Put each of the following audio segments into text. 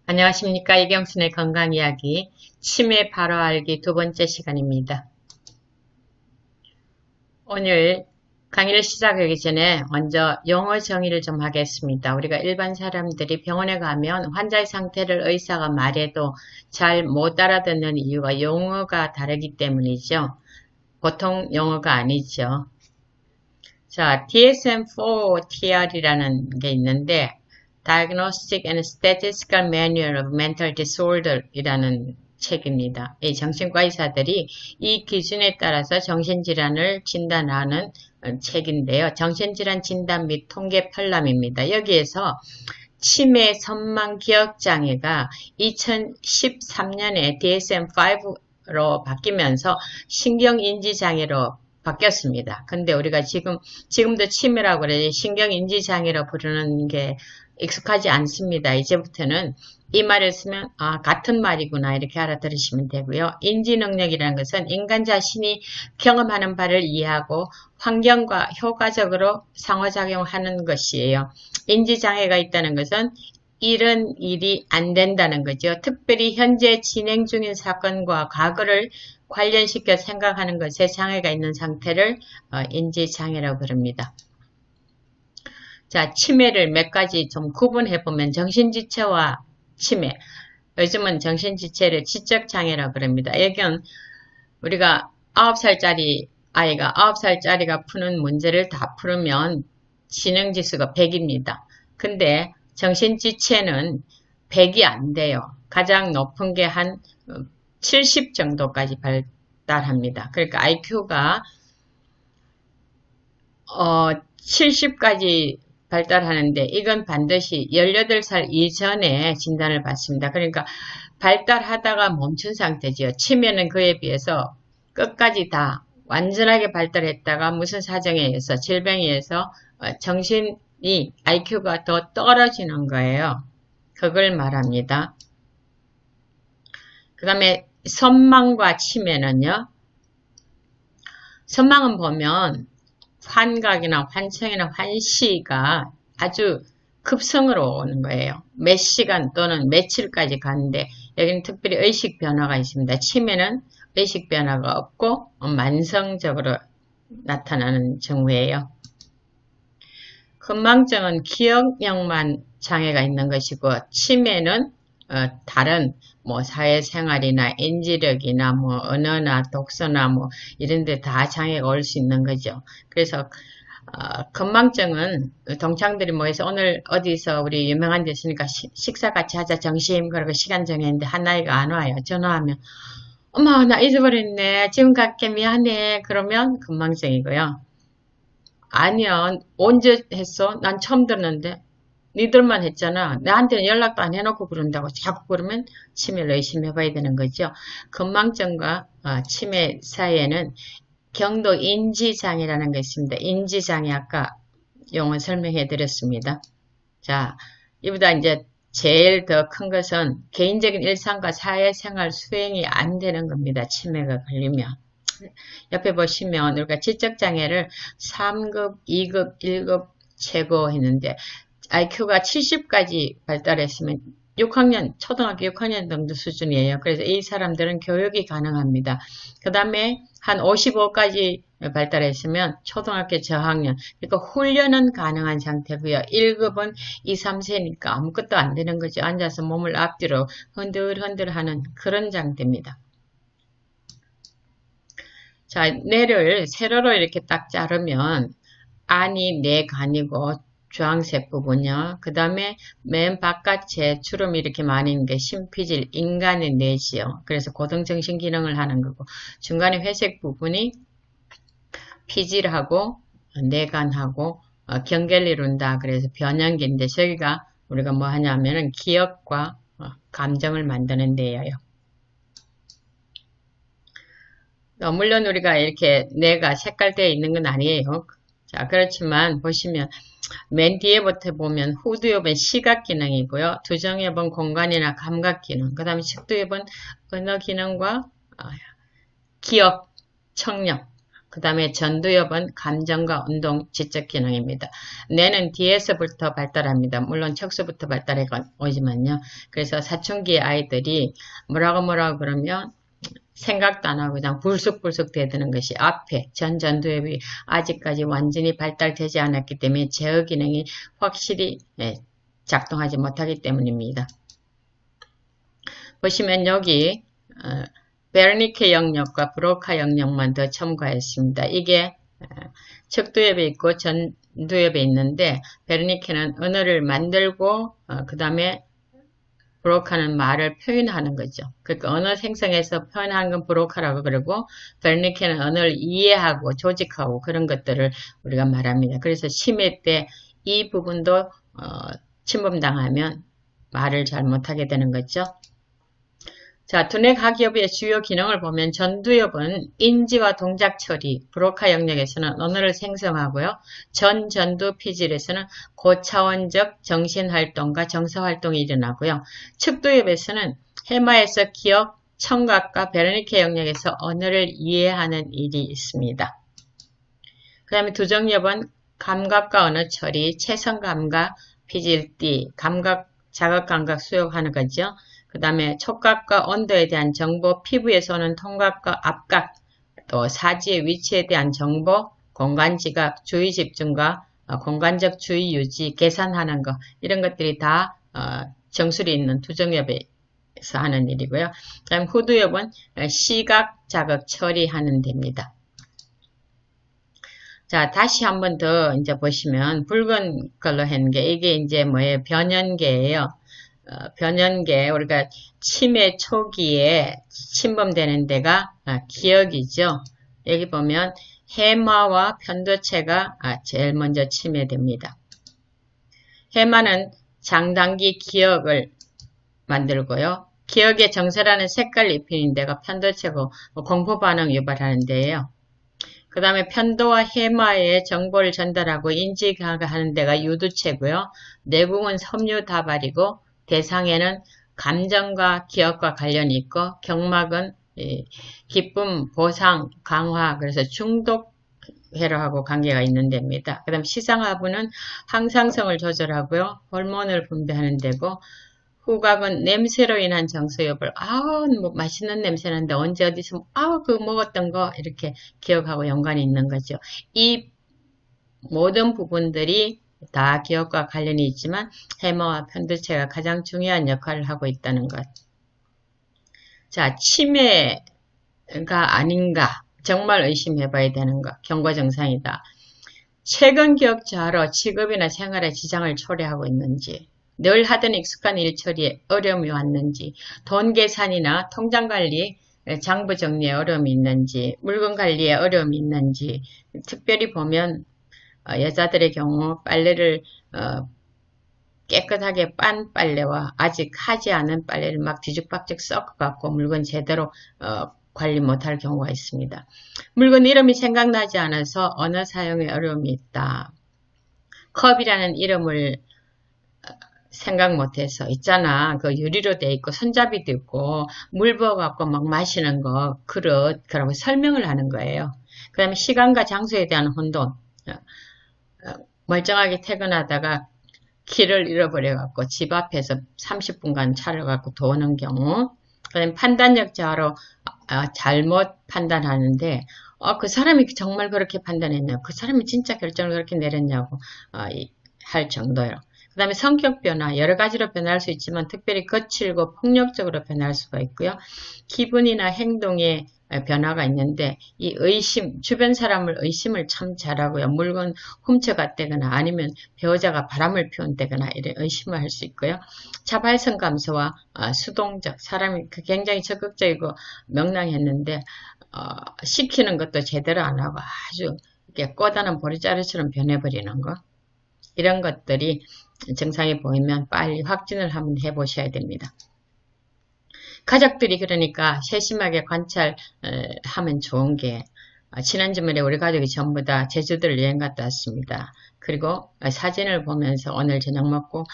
안녕하십니까. 이경순의 건강이야기 치매 바로 알기 두 번째 시간입니다. 오늘 강의를 시작하기 전에 먼저 용어 정의를 좀 하겠습니다. 우리가 일반 사람들이 병원에 가면 환자의 상태를 의사가 말해도 잘 못 알아듣는 이유가 용어가 다르기 때문이죠. 보통 용어가 아니죠. 자, DSM-4TR이라는 게 있는데 Diagnostic and Statistical Manual of Mental Disorder 이라는 책입니다. 이 정신과 의사들이 이 기준에 따라서 정신질환을 진단하는 책인데요. 정신질환 진단 및 통계 편람입니다. 여기에서 치매, 선망, 기억장애가 2013년에 DSM-5로 바뀌면서 신경인지장애로 바뀌었습니다. 근데 우리가 지금도 치매라고 그래 신경인지장애로 부르는 게 익숙하지 않습니다. 이제부터는 이 말을 쓰면 같은 말이구나 이렇게 알아들으시면 되고요. 인지능력이라는 것은 인간 자신이 경험하는 바를 이해하고 환경과 효과적으로 상호작용하는 것이에요. 인지장애가 있다는 것은 이런 일이 안 된다는 거죠. 특별히 현재 진행 중인 사건과 과거를 관련시켜 생각하는 것에 장애가 있는 상태를 인지장애라고 부릅니다. 자, 치매를 몇 가지 좀 구분해보면 정신지체와 치매. 요즘은 정신지체를 지적장애라고 그럽니다. 여기는 우리가 9살짜리 아이가 9살짜리가 푸는 문제를 다 풀으면 지능지수가 100입니다. 근데 정신지체는 100이 안 돼요. 가장 높은 게 한 70 정도까지 발달합니다. 그러니까 IQ가 70까지 발달하는데 이건 반드시 18살 이전에 진단을 받습니다. 그러니까 발달하다가 멈춘 상태지요. 치매는 그에 비해서 끝까지 다 완전하게 발달했다가 무슨 사정에 의해서 질병에 의해서 정신이 IQ가 더 떨어지는 거예요. 그걸 말합니다. 그 다음에 선망과 치매는요. 선망은 보면 환각이나 환청이나 환시가 아주 급성으로 오는 거예요. 몇 시간 또는 며칠까지 가는데 여기는 특별히 의식 변화가 있습니다. 치매는 의식 변화가 없고 만성적으로 나타나는 경우예요. 건망증은 기억력만 장애가 있는 것이고 치매는 다른 사회생활이나 인지력이나 언어나 독서나 이런 데 다 장애가 올 수 있는 거죠. 그래서 건망증은 동창들이 모여서 오늘 어디서 우리 유명한 데 있으니까 식사 같이 하자 점심 그러고 시간 정했는데 한 아이가 안 와요. 전화하면 엄마 나 잊어버렸네. 지금 갈게 미안해. 그러면 건망증이고요. 아니야 언제 했어? 난 처음 듣는데. 니들만 했잖아. 나한테는 연락도 안 해놓고 그런다고 자꾸 그러면 치매를 의심해봐야 되는 거죠. 건망증과 치매 사이에는 경도 인지장애라는 게 있습니다. 인지장애 아까 용어 설명해 드렸습니다. 자, 이보다 이제 제일 더 큰 것은 개인적인 일상과 사회생활 수행이 안 되는 겁니다. 치매가 걸리면. 옆에 보시면 우리가 지적장애를 3급, 2급, 1급 최고 했는데 IQ가 70까지 발달했으면 6학년, 초등학교 6학년 정도 수준이에요. 그래서 이 사람들은 교육이 가능합니다. 그 다음에 한 55까지 발달했으면 초등학교 저학년, 그러니까 훈련은 가능한 상태고요. 1급은 2, 3세니까 아무것도 안 되는 거죠. 앉아서 몸을 앞뒤로 흔들흔들 하는 그런 상태입니다. 자, 뇌를 세로로 이렇게 딱 자르면 안이 네 간이고 주황색 부분이요. 그 다음에 맨 바깥에 주름이 이렇게 많이 있는 게 심피질, 인간의 뇌지요. 그래서 고등정신 기능을 하는 거고 중간에 회색 부분이 피질하고 뇌간하고 경계를 이룬다. 그래서 변연기인데 저기가 우리가 뭐 하냐면은 기억과 감정을 만드는 데예요. 물론 우리가 이렇게 뇌가 색깔되어 있는 건 아니에요. 자, 그렇지만 보시면 맨 뒤에부터 보면 후두엽은 시각 기능이고요. 두정엽은 공간이나 감각 기능, 그 다음에 측두엽은 언어 기능과 기억, 청력, 그 다음에 전두엽은 감정과 운동, 지적 기능입니다. 뇌는 뒤에서부터 발달합니다. 물론 척수부터 발달해 오지만요. 그래서 사춘기 아이들이 뭐라고 그러면 생각도 안 하고 그냥 불쑥불쑥 대드는 것이 앞에 전두엽이 아직까지 완전히 발달되지 않았기 때문에 제어 기능이 확실히 작동하지 못하기 때문입니다. 보시면 여기 베르니케 영역과 브로카 영역만 더 첨가했습니다. 이게 척두엽에 있고 전두엽에 있는데 베르니케는 언어를 만들고 그 다음에 브로카는 말을 표현하는 거죠. 그러니까 언어 생성해서 표현하는 건 브로카라고 그러고 베르니케는 언어를 이해하고 조직하고 그런 것들을 우리가 말합니다. 그래서 치매 때 이 부분도 침범당하면 말을 잘 못하게 되는 거죠. 자, 두뇌 각엽의 주요 기능을 보면 전두엽은 인지와 동작 처리, 브로카 영역에서는 언어를 생성하고요. 전두 피질에서는 고차원적 정신활동과 정서활동이 일어나고요. 측두엽에서는 해마에서 기억, 청각과 베르니케 영역에서 언어를 이해하는 일이 있습니다. 그 다음에 두정엽은 감각과 언어 처리, 체성감각, 피질띠, 감각, 자극감각 수용하는 거죠. 그 다음에 촉각과 온도에 대한 정보, 피부에서 오는 통각과 압각, 또 사지의 위치에 대한 정보, 공간지각, 주의 집중과 공간적 주의 유지, 계산하는 것 이런 것들이 다 정술이 있는 두정엽에서 하는 일이고요. 그 다음 후두엽은 시각, 자극, 처리하는 데입니다. 자, 다시 한번 더 이제 보시면 붉은 걸로 한 게 이게 이제 뭐예요? 변연계예요. 변연계, 우리가 치매 초기에 침범되는 데가 기억이죠. 여기 보면 해마와 편도체가 제일 먼저 침해됩니다. 해마는 장단기 기억을 만들고요. 기억에 정세라는 색깔 입히는 데가 편도체고 공포반응 유발하는 데예요. 그 다음에 편도와 해마에 정보를 전달하고 인지하는 데가 유두체고요. 내궁은 섬유다발이고 대상에는 감정과 기억과 관련이 있고 경막은 기쁨, 보상, 강화, 그래서 중독회로하고 관계가 있는 데입니다. 그 다음 시상하부는 항상성을 조절하고요. 호르몬을 분비하는 데고 후각은 냄새로 인한 정서엽을 뭐 맛있는 냄새 나는데 언제 어디서 그거 먹었던 거 이렇게 기억하고 연관이 있는 거죠. 이 모든 부분들이 다 기억과 관련이 있지만 해마와 편도체가 가장 중요한 역할을 하고 있다는 것. 자, 치매가 아닌가 정말 의심해 봐야 되는 것. 경과증상이다. 최근 기억 저하로 직업이나 생활에 지장을 초래하고 있는지, 늘 하던 익숙한 일 처리에 어려움이 왔는지, 돈 계산이나 통장 관리, 장부 정리에 어려움이 있는지, 물건 관리에 어려움이 있는지, 특별히 보면 여자들의 경우 빨래를 깨끗하게 빤 빨래와 아직 하지 않은 빨래를 막 뒤죽박죽 섞어갖고 물건 제대로 관리 못할 경우가 있습니다. 물건 이름이 생각나지 않아서 언어 사용에 어려움이 있다. 컵이라는 이름을 생각 못해서 있잖아. 그 유리로 돼 있고 손잡이도 있고 물 부어갖고 막 마시는 거 그릇 그러고 설명을 하는 거예요. 그 다음에 시간과 장소에 대한 혼돈. 멀쩡하게 퇴근하다가 길을 잃어버려갖고 집 앞에서 30분간 차를 갖고 도는 경우. 그 다음에 판단력 저하로 잘못 판단하는데 그 사람이 정말 그렇게 판단했냐, 그 사람이 진짜 결정을 그렇게 내렸냐고 할 정도요. 그 다음에 성격 변화, 여러 가지로 변할 수 있지만 특별히 거칠고 폭력적으로 변할 수가 있고요. 기분이나 행동에 변화가 있는데 이 의심, 주변 사람을 의심을 참 잘하고요. 물건 훔쳐갔다거나 아니면 배우자가 바람을 피운다거나 이런 의심을 할 수 있고요. 자발성 감소와 수동적, 사람이 굉장히 적극적이고 명랑했는데 시키는 것도 제대로 안 하고 아주 이렇게 꼬다는 보리자루처럼 변해버리는 거. 이런 것들이 증상이 보이면 빨리 확진을 한번 해보셔야 됩니다. 가족들이 그러니까 세심하게 관찰하면 좋은 게 지난 주말에 우리 가족이 전부 다 제주도를 여행 갔다 왔습니다. 그리고 사진을 보면서 오늘 저녁 먹고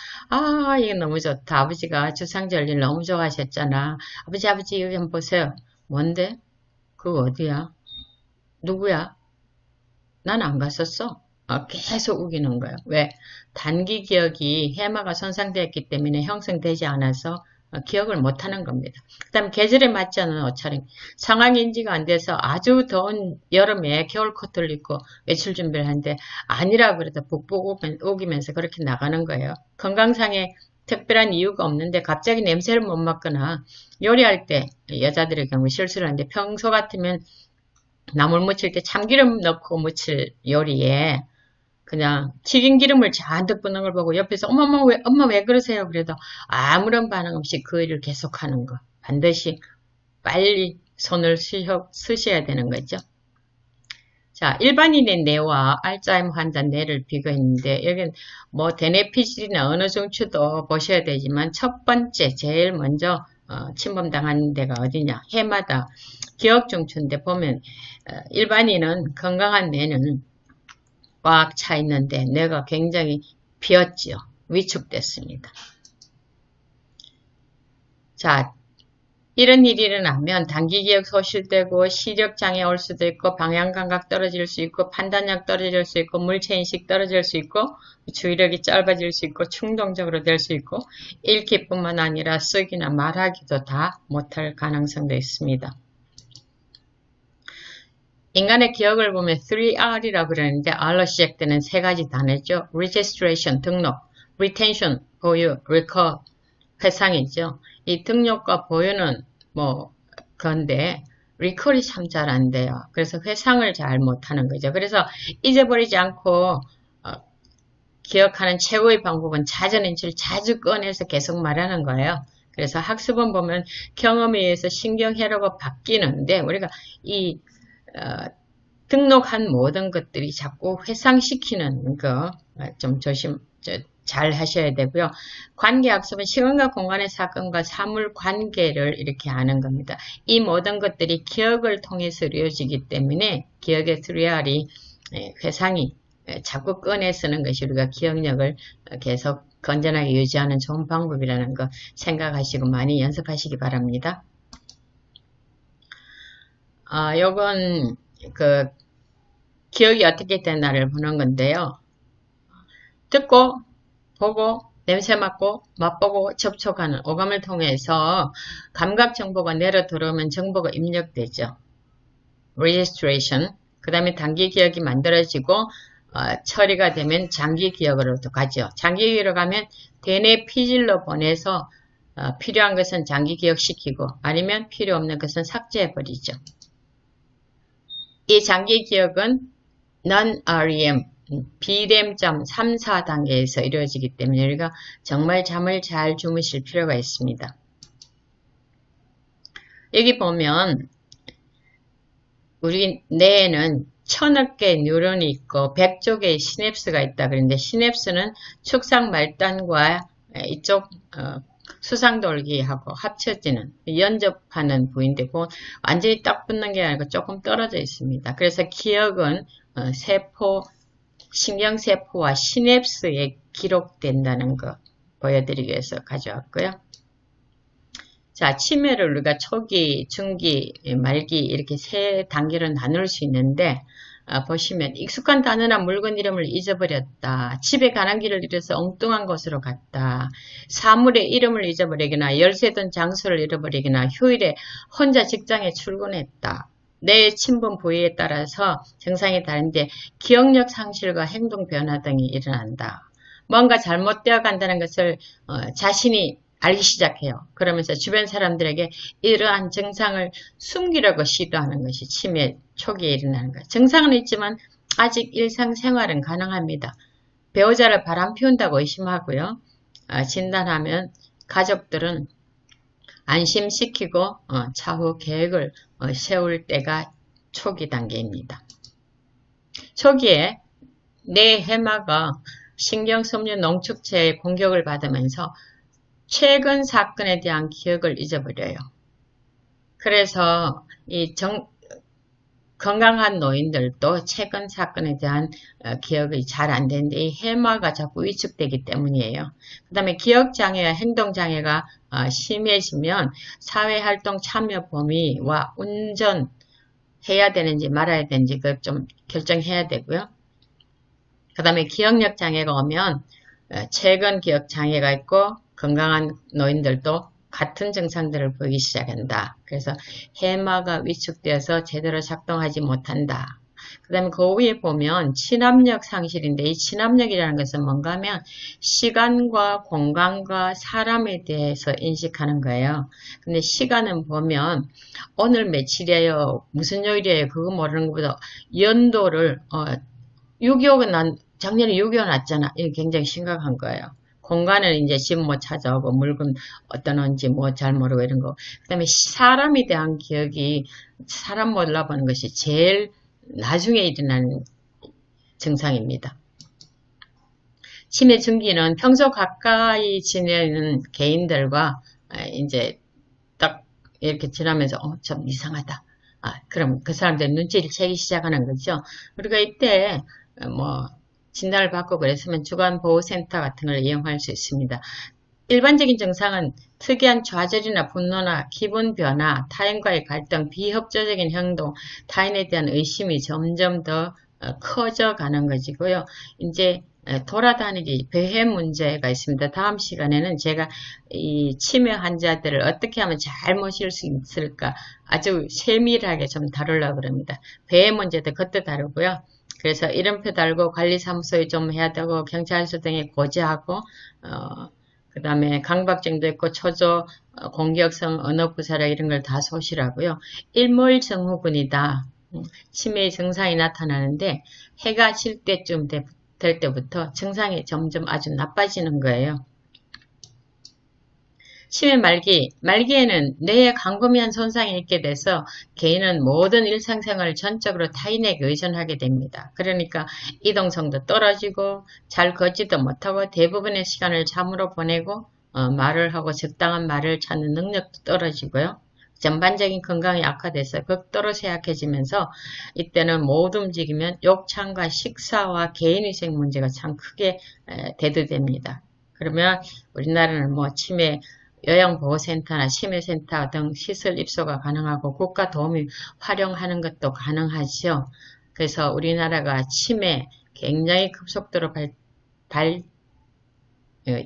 이거 너무 좋다. 아버지가 주상절리를 너무 좋아하셨잖아. 아버지 이거 한번 보세요. 뭔데? 그거 어디야? 누구야? 난 안 갔었어. 계속 우기는 거예요. 왜? 단기 기억이 해마가 손상되었기 때문에 형성되지 않아서 기억을 못하는 겁니다. 그 다음에 계절에 맞지 않은 옷차림. 상황 인지가 안 돼서 아주 더운 여름에 겨울 코트를 입고 외출 준비를 하는데 아니라 그래도 북북 우기면서 그렇게 나가는 거예요. 건강상에 특별한 이유가 없는데 갑자기 냄새를 못 맡거나 요리할 때 여자들의 경우 실수를 하는데 평소 같으면 나물 무칠 때 참기름 넣고 무칠 요리에 그냥 튀긴 기름을 잔뜩 붓는 걸 보고 옆에서 엄마 왜 그러세요? 그래도 아무런 반응 없이 그 일을 계속하는 거. 반드시 빨리 손을 쓰셔야 되는 거죠. 자, 일반인의 뇌와 알츠하이머 환자 뇌를 비교했는데 여기는 뭐 대뇌피질이나 어느 중추도 보셔야 되지만 첫 번째 제일 먼저 침범당한 데가 어디냐? 해마다 기억중추인데 보면 일반인은 건강한 뇌는 꽉 차 있는데 뇌가 굉장히 비었지요. 위축됐습니다. 자, 이런 일이 일어나면 단기기억 소실되고 시력장애 올 수도 있고 방향감각 떨어질 수 있고 판단력 떨어질 수 있고 물체인식 떨어질 수 있고 주의력이 짧아질 수 있고 충동적으로 될 수 있고 읽기뿐만 아니라 쓰기나 말하기도 다 못할 가능성도 있습니다. 인간의 기억을 보면 3R이라고 그러는데 R로 시작되는 세 가지 단어죠. Registration, 등록, Retention, 보유, Recall, 회상이죠. 이 등록과 보유는 뭐 건데 Recall이 참 잘 안 돼요. 그래서 회상을 잘 못하는 거죠. 그래서 잊어버리지 않고 기억하는 최고의 방법은 자전인지를 자주 꺼내서 계속 말하는 거예요. 그래서 학습은 보면 경험에 의해서 신경회로가 바뀌는데 우리가 이 등록한 모든 것들이 자꾸 회상시키는 거 좀 잘 하셔야 되고요. 관계학습은 시간과 공간의 사건과 사물 관계를 이렇게 아는 겁니다. 이 모든 것들이 기억을 통해서 이루어지기 때문에 기억의 3R이 회상이 자꾸 꺼내 쓰는 것이 우리가 기억력을 계속 건전하게 유지하는 좋은 방법이라는 거 생각하시고 많이 연습하시기 바랍니다. 요건 기억이 어떻게 되나를 보는 건데요. 듣고, 보고, 냄새 맡고, 맛보고, 접촉하는 오감을 통해서 감각 정보가 내려 들어오면 정보가 입력되죠. registration. 그 다음에 단기 기억이 만들어지고, 처리가 되면 장기 기억으로 가죠. 장기 기억으로 가면 대뇌 피질로 보내서 필요한 것은 장기 기억시키고, 아니면 필요 없는 것은 삭제해버리죠. 이 장기 기억은 non-REM, 비렘잠 3, 4단계에서 이루어지기 때문에 우리가 정말 잠을 잘 주무실 필요가 있습니다. 여기 보면 우리 뇌에는 1000억 개의 뉴런이 있고 100조 개의 시냅스가 있다 그랬는데 시냅스는 축상 말단과 이쪽 수상돌기하고 합쳐지는 연접하는 부위인데고 완전히 딱 붙는 게 아니고 조금 떨어져 있습니다. 그래서 기억은 세포, 신경세포와 시냅스에 기록된다는 거 보여드리기 위해서 가져왔고요. 자, 치매를 우리가 초기, 중기, 말기 이렇게 세 단계로 나눌 수 있는데 보시면 익숙한 단어나 물건 이름을 잊어버렸다. 집에 가는 길을 잃어서 엉뚱한 곳으로 갔다. 사물의 이름을 잊어버리거나 열쇠든 장소를 잃어버리거나 휴일에 혼자 직장에 출근했다. 내 친분 부위에 따라서 증상이 다른데 기억력 상실과 행동 변화 등이 일어난다. 뭔가 잘못되어 간다는 것을 자신이 알기 시작해요. 그러면서 주변 사람들에게 이러한 증상을 숨기려고 시도하는 것이 치매 초기에 일어나는 거예요. 증상은 있지만 아직 일상생활은 가능합니다. 배우자를 바람 피운다고 의심하고요. 진단하면 가족들은 안심시키고 차후 계획을 세울 때가 초기 단계입니다. 초기에 뇌 해마가 신경섬유 농축체의 공격을 받으면서 최근 사건에 대한 기억을 잊어버려요. 그래서 이 건강한 노인들도 최근 사건에 대한 기억이 잘 안 되는데 이 해마가 자꾸 위축되기 때문이에요. 그 다음에 기억장애와 행동장애가 심해지면 사회활동 참여 범위와 운전, 해야 되는지 말아야 되는지 그 좀 결정해야 되고요. 그 다음에 기억력 장애가 오면 최근 기억 장애가 있고 건강한 노인들도 같은 증상들을 보이기 시작한다. 그래서 해마가 위축되어서 제대로 작동하지 못한다. 그 다음에 그 위에 보면 친압력 상실인데 이 친압력이라는 것은 뭔가 하면 시간과 공간과 사람에 대해서 인식하는 거예요. 근데 시간은 보면 오늘 며칠이에요, 무슨 요일이에요, 그거 모르는 것보다 연도를 6.25가 작년에 6.25 났잖아. 이게 굉장히 심각한 거예요. 공간은 이제 집 못 찾아오고 물건 어떤 건지 뭐 잘 모르고 이런 거. 그 다음에 사람에 대한 기억이 사람 몰라보는 것이 제일 나중에 일어나는 증상입니다. 치매 중기는 평소 가까이 지내는 개인들과 이제 딱 이렇게 지나면서 좀 이상하다. 그럼 그 사람들 눈치를 채기 시작하는 거죠. 우리가 이때 뭐 진단을 받고 그랬으면 주간보호센터 같은 걸 이용할 수 있습니다. 일반적인 증상은 특이한 좌절이나 분노나 기분 변화, 타인과의 갈등, 비협조적인 행동, 타인에 대한 의심이 점점 더 커져 가는 것이고요. 이제 돌아다니기, 배회 문제가 있습니다. 다음 시간에는 제가 이 치매 환자들을 어떻게 하면 잘 모실 수 있을까 아주 세밀하게 좀 다루려고 합니다. 배회 문제도 그때 다루고요. 그래서 이름표 달고 관리사무소에 좀 해야 되고 경찰서 등에 고지하고 그 다음에 강박증도 있고 초조, 공격성, 언어구사력 이런 걸 다 소실하고요. 일몰증후군이다. 치매의 증상이 나타나는데 해가 질 때쯤 될 때부터 증상이 점점 아주 나빠지는 거예요. 치매 말기에는 뇌에 광범위한 손상이 있게 돼서 개인은 모든 일상생활을 전적으로 타인에게 의존하게 됩니다. 그러니까 이동성도 떨어지고 잘 걷지도 못하고 대부분의 시간을 잠으로 보내고 말을 하고 적당한 말을 찾는 능력도 떨어지고요. 전반적인 건강이 악화돼서 극도로 쇠약해지면서 이때는 못 움직이면 욕창과 식사와 개인위생 문제가 참 크게 대두됩니다. 그러면 우리나라는 뭐 치매 요양보호센터나 치매센터 등 시설 입소가 가능하고 국가 도움이 활용하는 것도 가능하죠. 그래서 우리나라가 치매 굉장히 급속도로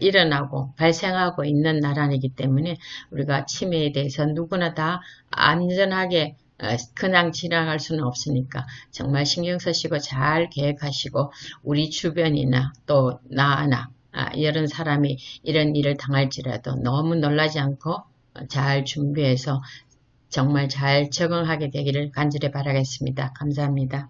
일어나고 발생하고 있는 나라이기 때문에 우리가 치매에 대해서 누구나 다 안전하게 그냥 지나갈 수는 없으니까 정말 신경 쓰시고 잘 계획하시고 우리 주변이나 또 나나 이런 사람이 이런 일을 당할지라도 너무 놀라지 않고 잘 준비해서 정말 잘 적응하게 되기를 간절히 바라겠습니다. 감사합니다.